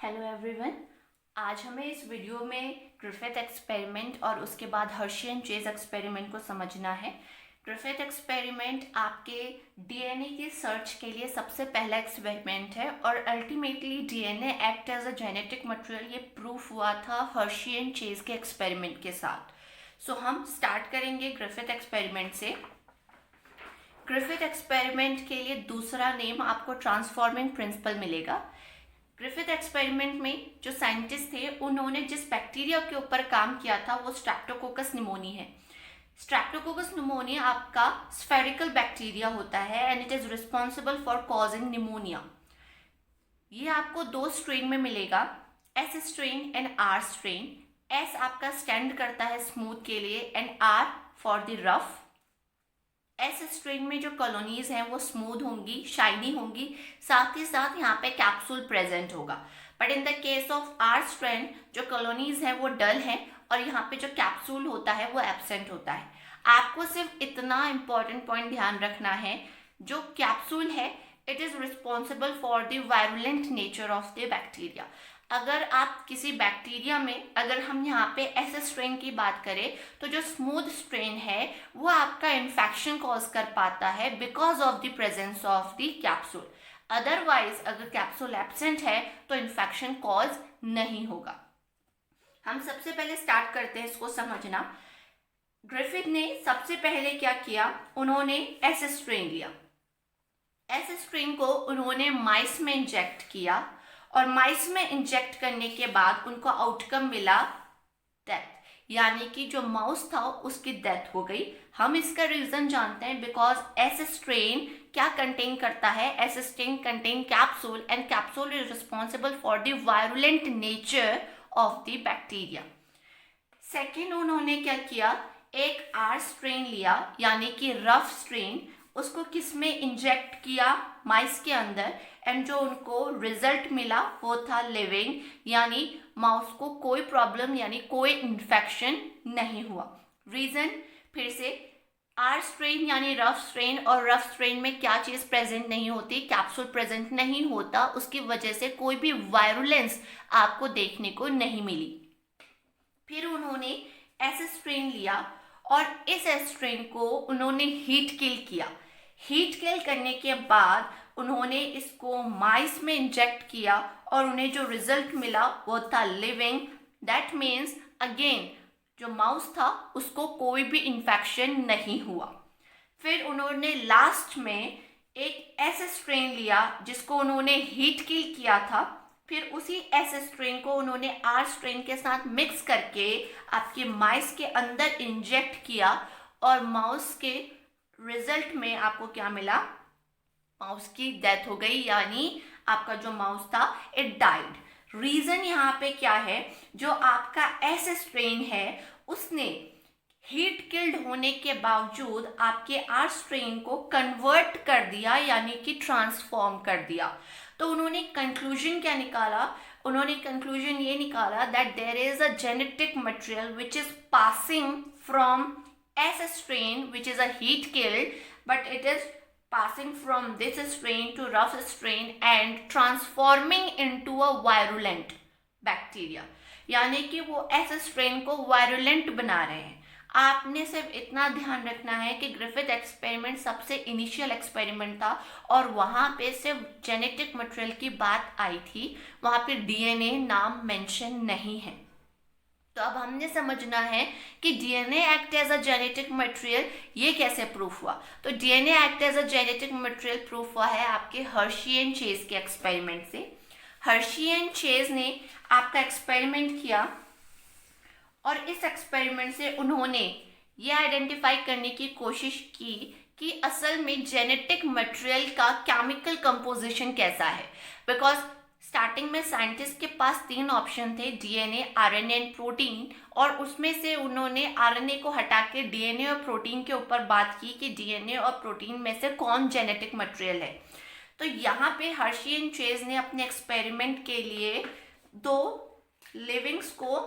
Hello everyone. आज हमें इस वीडियो में ग्रिफिथ एक्सपेरिमेंट और उसके बाद हर्शी एंड चेज एक्सपेरिमेंट को समझना है। ग्रिफिथ एक्सपेरिमेंट आपके डीएनए की सर्च के लिए सबसे पहला एक्सपेरिमेंट है और ultimately DNA act as a genetic material ये प्रूफ हुआ था हर्शी एंड चेज के एक्सपेरिमेंट के साथ। सो हम स्टार्ट करेंगे ग्रिफिथ एक्सपेरिमेंट से। ग्रिफिथ एक्सपेरिमेंट के लिए दूसरा नेम आपको ट्रांसफॉर्मिंग प्रिंसिपल मिलेगा। ग्रिफिथ एक्सपेरिमेंट में जो साइंटिस्ट थे उन्होंने जिस बैक्टीरिया के ऊपर काम किया था वो स्ट्रेप्टोकोकस निमोनी है। स्ट्रेप्टोकोकस निमोनी आपका स्फेरिकल बैक्टीरिया होता है and it is responsible for causing pneumonia. ये आपको दो स्ट्रेन में मिलेगा, S strain and R strain. S आपका स्टैंड करता है स्मूथ के लिए and R for the rough. S strain में जो कॉलोनीज हैं वो स्मूथ होंगी, शाइनी होंगी, साथ ही साथ यहाँ पे कैप्सूल प्रेजेंट होगा। But in the case of R strain जो कॉलोनीज हैं वो डल हैं और यहाँ पे जो कैप्सूल होता है वो एब्सेंट होता है। आपको सिर्फ इतना इंपॉर्टेंट पॉइंट ध्यान रखना है, जो कैप्सूल है it is responsible for the virulent nature of the bacteria. अगर आप किसी बैक्टीरिया में, अगर हम यहाँ पे एस स्ट्रेन की बात करें तो जो स्मूथ स्ट्रेन है वो आपका इन्फेक्शन कॉज कर पाता है because of the presence of the capsule. Otherwise अगर कैप्सूल एब्सेंट है तो इन्फेक्शन कॉज नहीं होगा। हम सबसे पहले स्टार्ट करते हैं इसको समझना। ग्रिफिथ ने सबसे पहले क्या किया, उन्होंने एस स्ट्रेन लिया। एस स्ट्रेन को उन्होंने माइस में इंजेक्ट किया और माइस में इंजेक्ट करने के बाद उनको आउटकम मिला डेथ, यानी कि जो माउस था उसकी डेथ हो गई। हम इसका रीजन जानते हैं बिकॉज एस स्ट्रेन क्या कंटेन करता है, S strain contain capsule and capsule is responsible for the virulent nature of the bacteria. Second उन्होंने क्या किया, एक आर स्ट्रेन लिया यानी कि रफ स्ट्रेन, उसको किस में इंजेक्ट किया, माइस के अंदर, एंड जो उनको रिजल्ट मिला वो था लिविंग, यानी माउस को कोई प्रॉब्लम यानी कोई इन्फेक्शन नहीं हुआ। रीजन फिर से, आर स्ट्रेन यानी रफ स्ट्रेन, और रफ स्ट्रेन में क्या चीज प्रेजेंट नहीं होती, कैप्सूल प्रेजेंट नहीं होता, उसकी वजह से कोई भी वायरुलेंस आपको देखने को नहीं मिली। फिर उन्होंने एस स्ट्रेन लिया और इस स्ट्रेन को उन्होंने हीट किल किया। हीट किल करने के बाद उन्होंने इसको माइस में इंजेक्ट किया और उन्हें जो रिजल्ट मिला वो था लिविंग। दैट मीन्स अगेन जो माउस था उसको कोई भी इन्फेक्शन नहीं हुआ। फिर उन्होंने लास्ट में एक एस स्ट्रेन लिया जिसको उन्होंने हीट किल किया था। फिर उसी एस स्ट्रेन को उन्होंने आर स्ट्रेन के साथ मिक्स करके आपके माइस के अंदर इंजेक्ट किया और माउस के रिजल्ट में आपको क्या मिला, माउस की डेथ हो गई, यानी आपका जो माउस था इट डाइड। रीजन यहाँ पे क्या है, जो आपका एस स्ट्रेन है उसने हीट किल्ड होने के बावजूद आपके आर स्ट्रेन को कन्वर्ट कर दिया यानी कि ट्रांसफॉर्म कर दिया। तो उन्होंने कंक्लूजन क्या निकाला, उन्होंने कंक्लूजन ये निकाला that there is a genetic material which is passing from S strain which is a heat killed, but it is passing from this strain to rough strain and transforming into a virulent bacteria, यानी कि वो S strain को virulent बना रहे हैं। आपने सिर्फ इतना ध्यान रखना है कि ग्रिफिथ एक्सपेरिमेंट सबसे इनिशियल एक्सपेरिमेंट था और वहाँ पे सिर्फ जेनेटिक मटेरियल की बात आई थी, वहाँ पे डीएनए नाम मेंशन नहीं है। तो अब हमने समझना है कि DNA act as a genetic material ये कैसे प्रूफ हुआ। तो DNA act as a genetic material proof हुआ है आपके हर्शी एंड चेज के एक्सपेरिमेंट से। हर्शी एंड चेज ने आपका एक्सपेरिमेंट किया और इस एक्सपेरिमेंट से उन्होंने ये आइडेंटिफाई करने की कोशिश की कि असल में जेनेटिक मटेरियल का केमिकल कंपोजिशन कैसा है। बिकॉज स्टार्टिंग में साइंटिस्ट के पास 3 ऑप्शन थे, डीएनए, आरएनए एंड प्रोटीन, और उसमें से उन्होंने आरएनए को हटा के डीएनए और प्रोटीन के ऊपर बात की कि डीएनए और प्रोटीन में से कौन जेनेटिक मटेरियल है। तो यहाँ पे हर्शी एंड चेज ने अपने एक्सपेरिमेंट के लिए 2 लिविंग्स को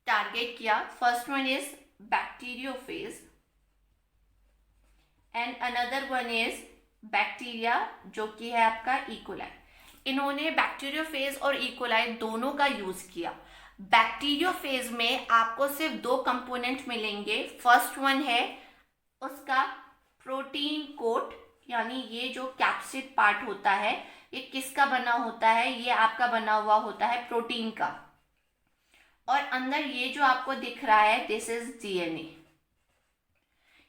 टारगेट किया। First one is bacteriophage and another one is bacteria जो कि है आपका इकोलाई। इन्होंने बैक्टीरियोफेज और इकोलाई दोनों का यूज किया। बैक्टीरियोफेज में आपको सिर्फ दो कंपोनेंट मिलेंगे। फर्स्ट वन है उसका प्रोटीन कोट, यानी ये जो कैप्सिड पार्ट होता है ये किसका बना होता है, ये आपका बना हुआ होता है प्रोटीन का। और अंदर ये जो आपको दिख रहा है दिस इज डीएनए।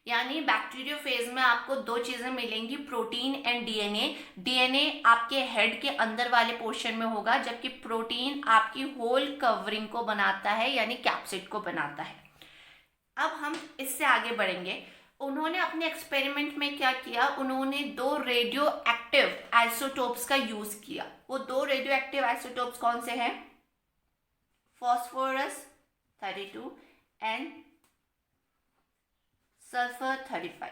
यानी बैक्टीरियोफेज में आपको दो चीजें मिलेंगी, प्रोटीन एंड डीएनए। डीएनए आपके हेड के अंदर वाले पोर्शन में होगा, जबकि प्रोटीन आपकी होल कवरिंग को बनाता है, यानी कैप्सिड को बनाता है। अब हम इससे आगे बढ़ेंगे। उन्होंने अपने एक्सपेरिमेंट में क्या किया, उन्होंने दो रेडियो एक्टिव आइसोटोप्स का यूज किया। वो दो रेडियो एक्टिव आइसोटोप्स कौन से हैं? Phosphorus 32 and sulphur 35।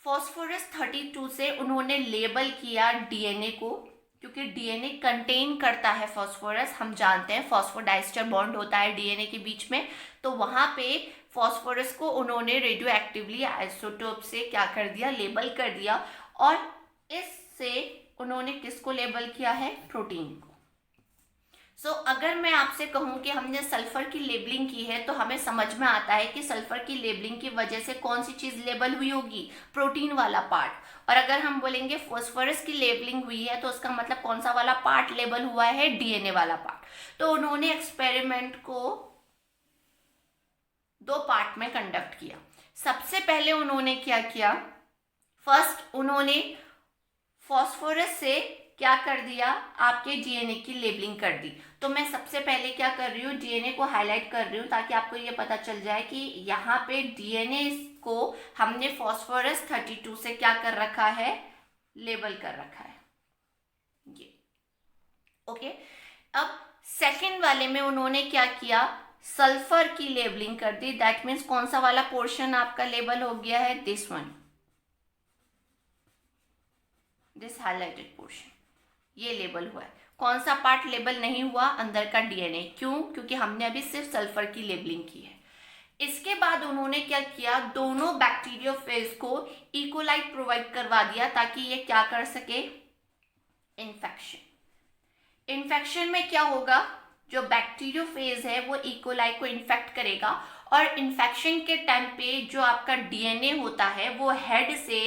फॉस्फोरस 32 से उन्होंने लेबल किया डीएनए को, क्योंकि डीएनए कंटेन करता है फॉस्फोरस। हम जानते हैं फॉस्फोडाइस्टर बॉन्ड होता है डीएनए के बीच में, तो वहां पे फॉस्फोरस को उन्होंने रेडियो एक्टिवली आइसोटोप से क्या कर दिया, लेबल कर दिया। और इससे उन्होंने किसको लेबल किया है? प्रोटीन को। अगर मैं आपसे कहूं कि हमने सल्फर की लेबलिंग की है, तो हमें समझ में आता है कि सल्फर की लेबलिंग की वजह से कौन सी चीज लेबल हुई होगी? प्रोटीन वाला पार्ट। और अगर हम बोलेंगे फॉस्फोरस की लेबलिंग हुई है, तो उसका मतलब कौन सा वाला पार्ट लेबल हुआ है? डीएनए वाला पार्ट। तो उन्होंने एक्सपेरिमेंट को दो पार्ट में कंडक्ट किया। सबसे पहले उन्होंने क्या किया, फर्स्ट उन्होंने फॉस्फोरस से क्या कर दिया, आपके डीएनए की लेबलिंग कर दी। तो मैं सबसे पहले क्या कर रही हूँ, डीएनए को हाईलाइट कर रही हूँ ताकि आपको ये पता चल जाए कि यहाँ पे डीएनए को हमने फॉस्फोरस 32 से क्या कर रखा है, लेबल कर रखा है ये। ओके, अब सेकंड वाले में उन्होंने क्या किया, सल्फर की लेबलिंग कर दी। दैट मीन्स कौन सा वाला पोर्शन आपका लेबल हो गया है? This one, this highlighted portion, ये लेबल हुआ है। कौन सा पार्ट लेबल नहीं हुआ? अंदर का डीएनए। क्यों? क्योंकि हमने अभी सिर्फ सल्फर की लेबलिंग की है। इसके बाद उन्होंने क्या किया, दोनों बैक्टीरियोफेज को इकोलाइट प्रोवाइड करवा दिया ताकि ये क्या कर सके, इन्फेक्शन। इन्फेक्शन में क्या होगा, जो बैक्टीरियोफेज है वो इकोलाई को इन्फेक्ट करेगा, और इन्फेक्शन के टाइम पे जो आपका डीएनए होता है वो हेड से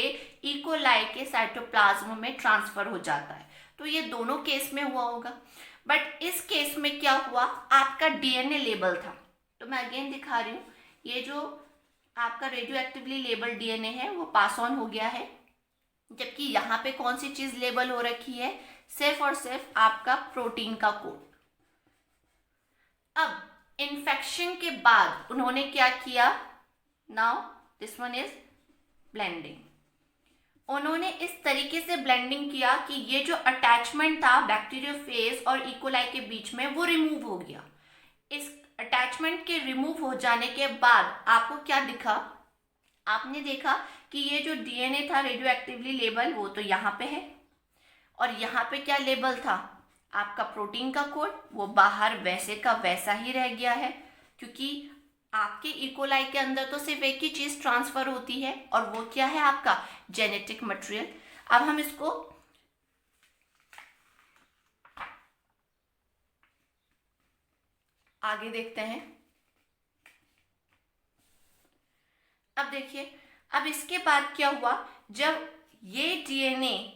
इकोलाई के साइटोप्लाज्म में ट्रांसफर हो जाता है। तो ये दोनों केस में हुआ होगा। बट इस केस में क्या हुआ, आपका डीएनए लेबल था। तो मैं अगेन दिखा रही हूँ, ये जो आपका रेडियो एक्टिवली लेबल डीएनए है वो पास ऑन हो गया है, जबकि यहाँ पे कौन सी चीज लेबल हो रखी है, सिर्फ और सिर्फ आपका प्रोटीन का कोड। अब इन्फेक्शन के बाद उन्होंने क्या किया, now this one is blending. उन्होंने इस तरीके से ब्लेंडिंग किया कि ये जो अटैचमेंट था बैक्टीरियोफेज और इकोलाई के बीच में वो रिमूव हो गया। इस अटैचमेंट के रिमूव हो जाने के बाद आपको क्या दिखा, आपने देखा कि ये जो डीएनए था रेडियो एक्टिवली लेबल वो तो यहाँ पे है, और यहाँ पे क्या लेबल था, आपका प्रोटीन का कोड, वो बाहर वैसे का वैसा ही रह गया है। क्योंकि आपके इकोलाई के अंदर तो सिर्फ एक ही चीज ट्रांसफर होती है, और वो क्या है, आपका जेनेटिक मटेरियल। अब हम इसको आगे देखते हैं। अब देखिए, अब इसके बाद क्या हुआ, जब ये डीएनए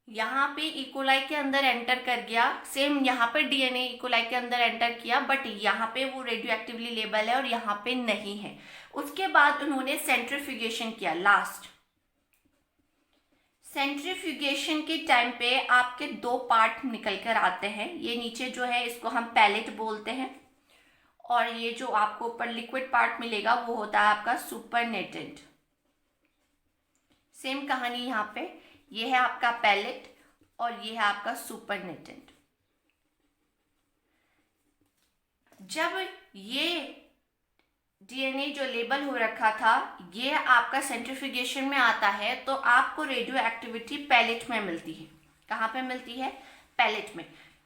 यहाँ पे इकोलाई के अंदर एंटर कर गया, सेम यहाँ पे डीएनए इकोलाई के अंदर एंटर किया, बट यहाँ पे वो रेडियो एक्टिवली लेबल है और यहाँ पे नहीं है। उसके बाद उन्होंने सेंट्रीफ्यूगेशन किया। लास्ट सेंट्रीफ्यूगेशन के टाइम पे आपके दो पार्ट निकल कर आते हैं। ये नीचे जो है इसको हम पैलेट बोलते हैं, और ये जो आपको ऊपर लिक्विड पार्ट मिलेगा वो होता है आपका सुपरनेटेंट। सेम कहानी यहाँ पे, ये है आपका पैलेट और ये है आपका सुपरनेटेंट। जब ये डीएनए जो लेबल हो रखा था ये आपका सेंट्रीफ्यूगेशन में आता है, तो आपको रेडियो एक्टिविटी पैलेट में मिलती है। कहाँ पे मिलती है? पैलेट में।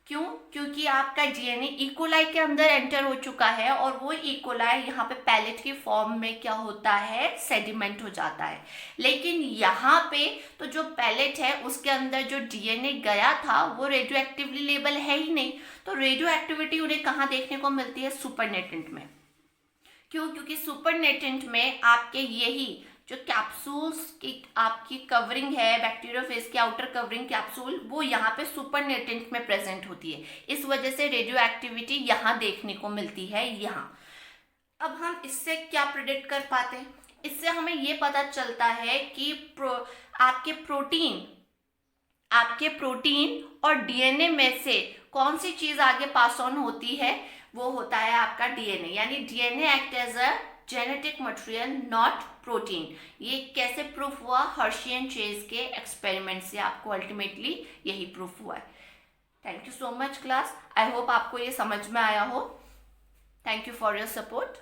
क्यों? क्योंकि आपका डीएनए इकोलाई के अंदर एंटर हो चुका है और वो इकोलाई यहाँ पे पैलेट की फॉर्म में क्या होता है, सेडिमेंट हो जाता है। लेकिन यहाँ पे तो जो पैलेट है उसके अंदर जो डीएनए गया था वो रेडियो एक्टिवली लेबल है ही नहीं, तो रेडियो एक्टिविटी उन्हें कहाँ देखने को मिलती है, सुपरनेटेंट में। क्यों? क्योंकि सुपरनेटेंट में आपके यही जो कैप्सूल्स की आपकी कवरिंग है, बैक्टीरियोफेज की आउटर कवरिंग कैप्सूल, वो यहाँ पे सुपरनेटेंट में प्रेजेंट होती है। इस वजह से रेडियो एक्टिविटी यहाँ देखने को मिलती है यहाँ। अब हम इससे क्या प्रिडिक्ट कर पाते हैं? इससे हमें ये पता चलता है कि आपके प्रोटीन और डीएनए में से कौन सी चीज आगे पास ऑन होती है, वो होता है आपका डीएनए। यानी DNA act as a genetic material, not protein. ये कैसे प्रूफ हुआ? हर्शी एंड चेज के एक्सपेरिमेंट से आपको अल्टीमेटली यही प्रूफ हुआ है। Thank you so much class, I hope आपको ये समझ में आया हो। Thank you for your support.